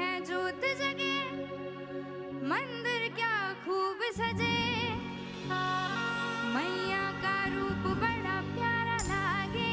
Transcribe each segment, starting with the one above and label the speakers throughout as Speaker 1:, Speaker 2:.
Speaker 1: है जोत जगे, मंदिर क्या खूब सजे, मैया का रूप बड़ा प्यारा लागे।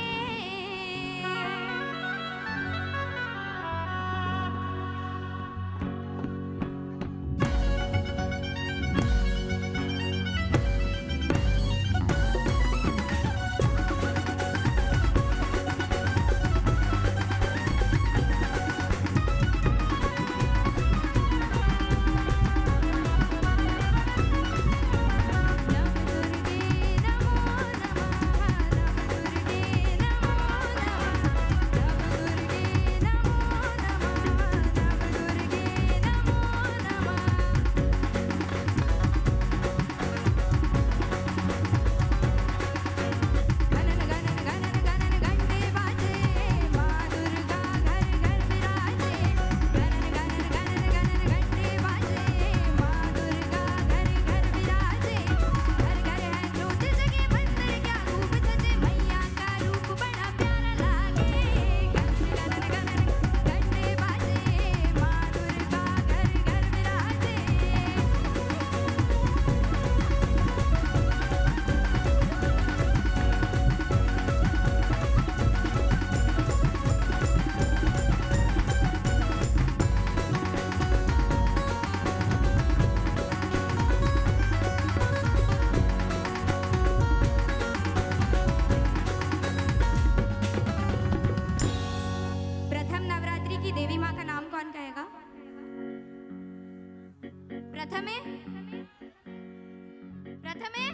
Speaker 1: प्रथमे प्रथमे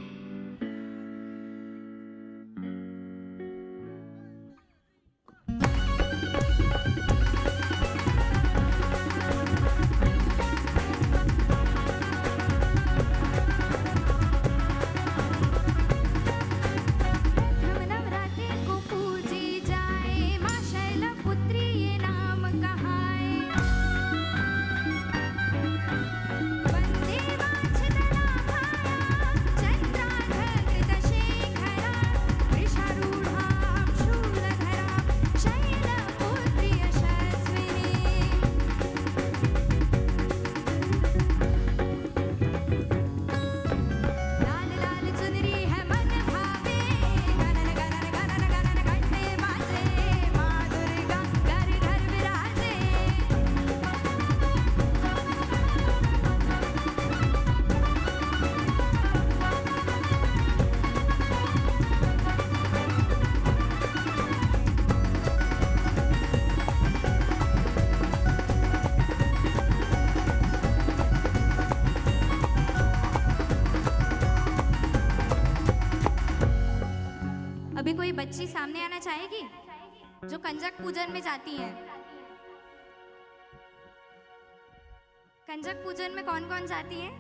Speaker 1: अभी कोई बच्ची सामने आना चाहेगी जो कंजक पूजन में जाती है? कंजक पूजन में कौन कौन जाती है?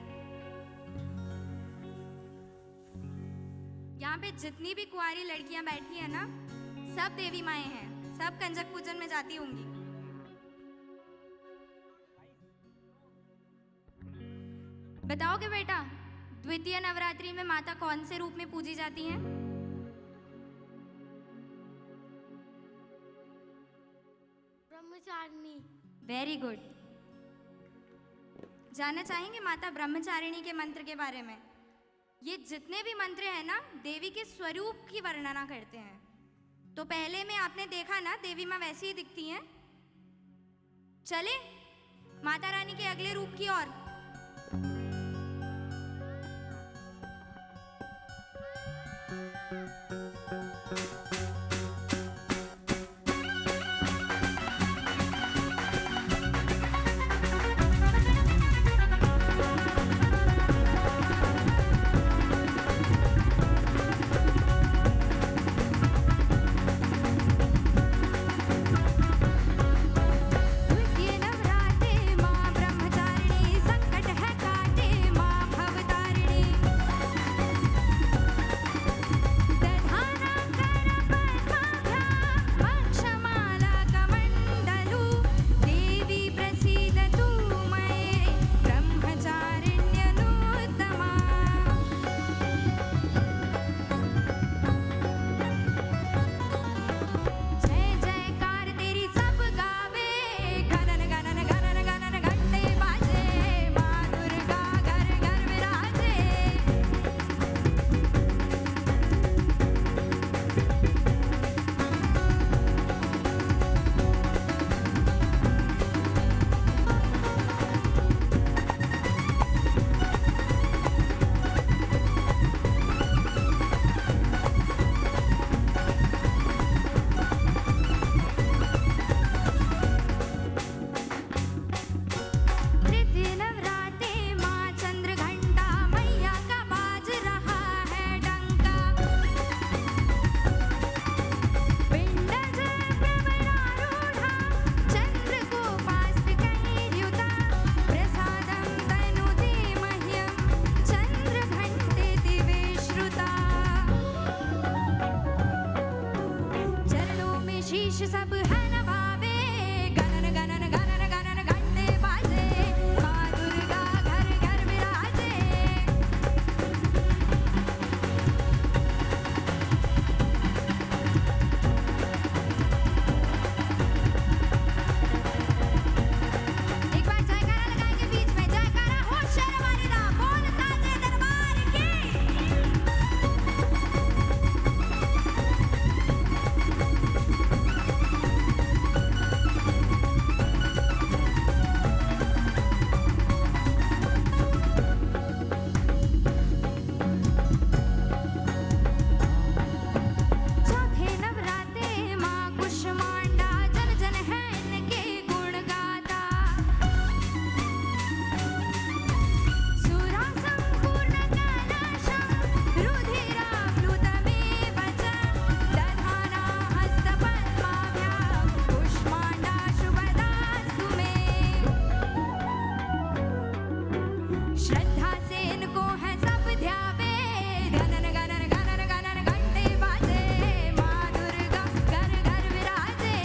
Speaker 1: यहाँ पे जितनी भी कुंवारी लड़कियां बैठी है ना, सब देवी माएं हैं, सब कंजक पूजन में जाती होंगी। बताओगे बेटा, द्वितीय नवरात्रि में माता कौन से रूप में पूजी जाती हैं?
Speaker 2: ब्रह्मचारिणी।
Speaker 1: Very good. जानना चाहेंगे माता ब्रह्मचारिणी के मंत्र के बारे में? ये जितने भी मंत्र हैं ना, देवी के स्वरूप की वर्णना करते हैं। तो पहले में आपने देखा ना, देवी माँ वैसी ही दिखती हैं। चले माता रानी के अगले रूप की ओर।
Speaker 2: द्वितीय नवरात्रि माँ ब्रह्मचारिणी संकट है काटे।
Speaker 1: सब है नवाबे, गणन गणन गणन गणन घंटे बाजे, माँ दुर्गा घर घर विराजे। एक बार जयकारा लगाएंगे बीच में, जयकारा हो शेरवाली दा, बोल साचे दरबार की। चौथे नवराते माँ कुष्मांडा, जन जन है इनके गुण गाता। सुरा संपूर्ण कलशं, रुधिराप्लुतमेव च, दधाना हस्तपद्माभ्यां, कुष्मांडा शुभदास्तु मे। श्रद्धा से इनको है सब ध्यावे, गणन गणन गणन गणन घंटे बाजे, माँ दुर्गा घर घर विराजे।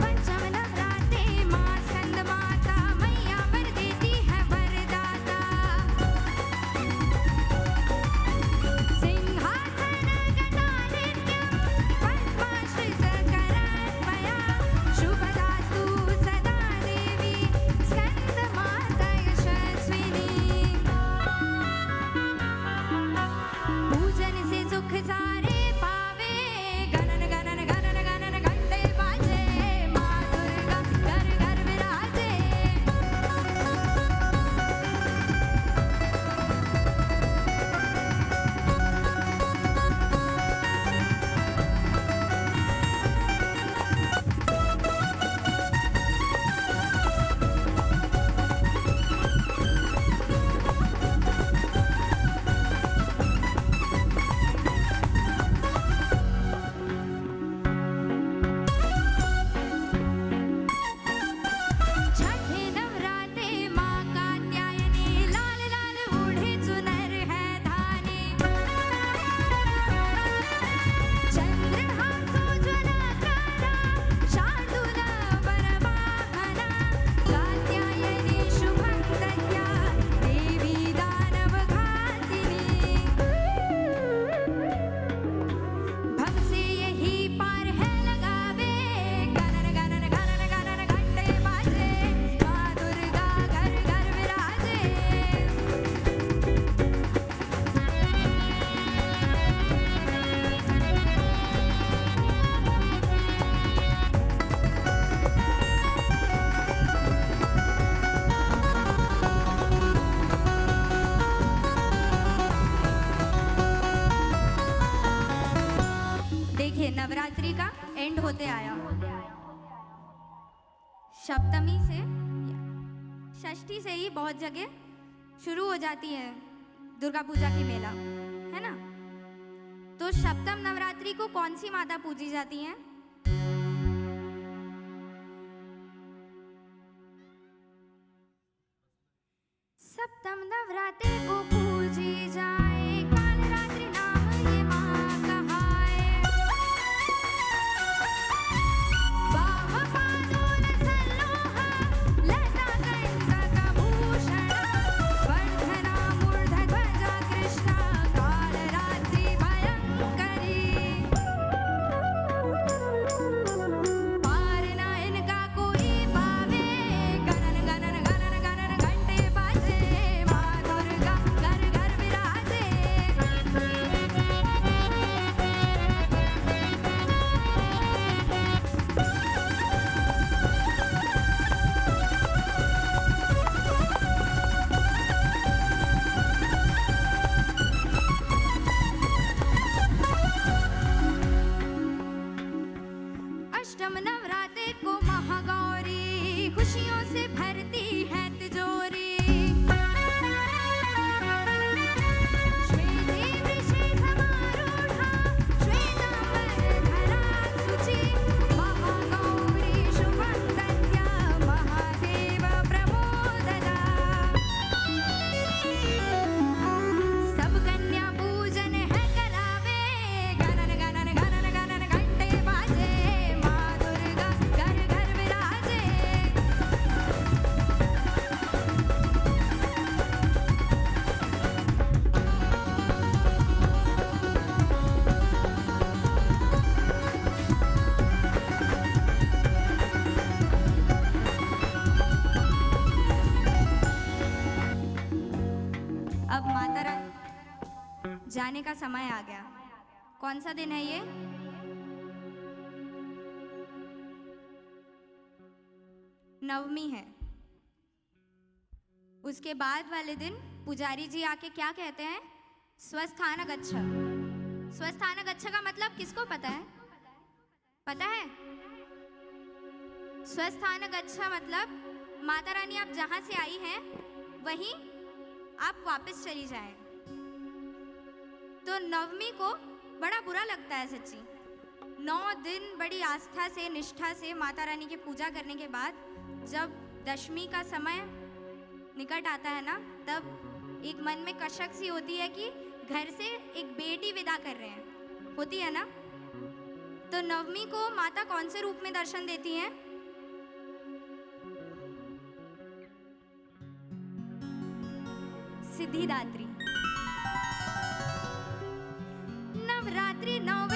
Speaker 1: पंचम नवराते माँ स्कंद माता, मैया वर देती है वरदाता। सिंहासन गदा नित्यं, पद्माश्रित करन्मया, शुभदास्तु सदा देवी, स्कंद माता यशस्विनी। पूजन से सुख सारे पावे, गणन गणन गणन गणन घंटे बाजे, माँ दुर्गा घर घर विराजे। छठे नवराते माँ कात्यायनी, लाल लाल ओढ़े चुनर है धानी। चंद्रहासो ज्वलकारा, शार्दूल वरवाहना, कात्यायनी शुभं दद्या, देवी दानवघातिनी। भव से यही पार है लगावे, गणन गणन गणन गणन घंटे बाजे, माँ दुर्गा घर घर विराजे। देखिए नवरात्रि का एंड होते आया। सप्तमी से षष्ठी से ही बहुत जगह शुरू हो जाती है दुर्गा पूजा की मेला, है ना। तो सप्तम नवरात्रि को कौन सी माता पूजी जाती है? सप्तम नवरात्रि को पूजी जाए, कालरात्रि नाम ये माँ कहाए। वाह पादोन सल्लोहा, लता कंटकभूषण, वर्धना मूर्धध्वजा कृष्णा, कालरात्रि भयंकरी। पार ना इनका कोई पावे, गणन गणन गणन गणन घंटे बाजे, माँ दुर्गा घर घर विराजे। अब माता रानी जाने का समय आ गया। कौन सा दिन है ये? नवमी है। उसके बाद वाले दिन पुजारी जी आके क्या कहते हैं? स्वस्थान गच्छ। स्वस्थान गच्छ का मतलब किसको पता है? पता है? स्वस्थान गच्छ मतलब माता रानी आप जहां से आई हैं वहीं आप वापस चली जाएं। तो नवमी को बड़ा बुरा लगता है सच्ची। 9 दिन बड़ी आस्था से निष्ठा से माता रानी की पूजा करने के बाद जब दशमी का समय निकट आता है ना, तब एक मन में कशक सी होती है कि घर से एक बेटी विदा कर रहे हैं, होती है ना। तो नवमी को माता कौन से रूप में दर्शन देती हैं? सिद्धिदात्री। नवरात्रि 9